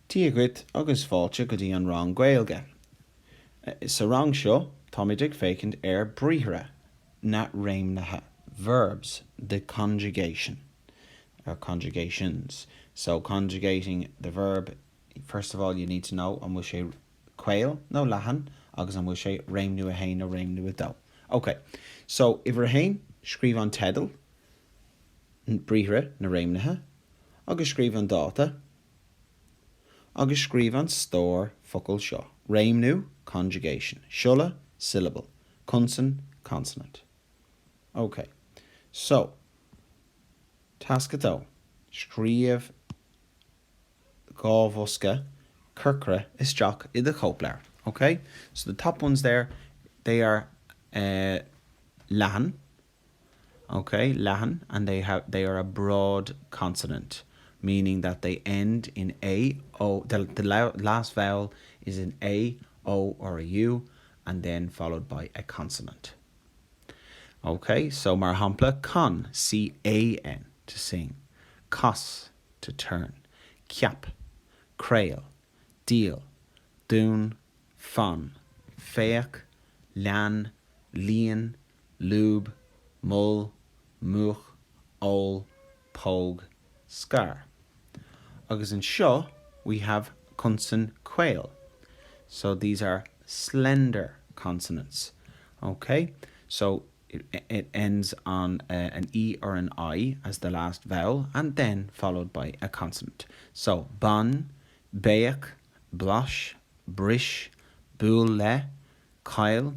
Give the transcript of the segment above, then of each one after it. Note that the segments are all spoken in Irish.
Tíagrit agus fáilte go dtí an rang Gaeilge. Sa rang seo, táidig fécint Briathra Réimnithe. Verbs, the conjugation, or conjugations. So conjugating the verb, first of all you need to know an bhfuil sé quail nó leathan, agus an bhfuil sé réimniú a hain nó réimniú a dó. Okay, so if we're hain, scríb an tedal, Briathra Réimnithe, agus scríb an dáta, agus scríb an stór focail seo. Réimniú, conjugation. Siúla, syllable. Cunsan, consonant. Okay, so tasca dó. Scríb gábhosca curcra isteach I the chopleir. Okay, so the top ones there, they are leathan. Okay, leathan, and they are a broad consonant, meaning that they end in A, O. The last vowel is an A, O, or a U, and then followed by a consonant. Okay, so mar hampla, con, C-A-N, to sing. Cos, to turn. Ceap, crail. Deal, dún, fan. Féach, lean, líon, lúb, mull, much, ol, póg, scar. Agus in seo, we have cunsan quail. So these are slender consonants. Okay, so it ends on an E or an I as the last vowel, and then followed by a consonant. So ban, béach, blosh, brish, búl le, cail,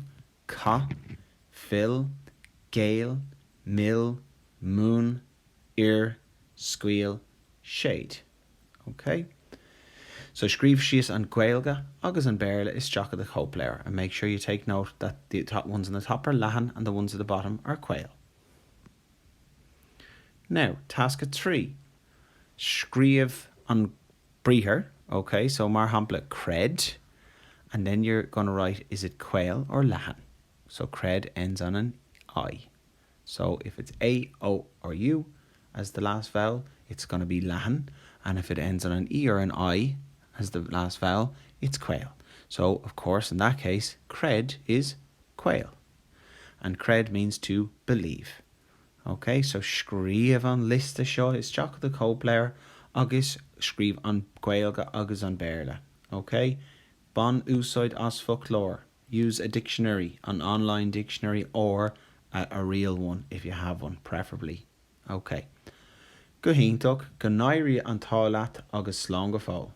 ca, fill, gale, mill, moon, ear, squeal, shade. Okay, so scríb síos an Gaeilge agus an Béarla isteach the chopleir, and make sure you take note that the top ones on the top are leathan and the ones at the bottom are quail. Now, tasca 3. Scríb an Briathra. Okay, so mar hampla cred, and then you're going to write, is it quail or leathan? So cred ends on an I. So if it's A, O, or U as the last vowel, it's going to be leathan, and if it ends on an E or an I as the last vowel, it's quail. So, of course, in that case, cred is quail. And cred means to believe. Okay, so scríb an lista seo isteach the chopleir, agus scríb an Gaeilge agus an Béarla. Okay, bon úsáid as folklore. Use a dictionary, an online dictionary, or a real one if you have one, preferably. Okay. Go hintach, go nairi an tálaat agus slán go fóill.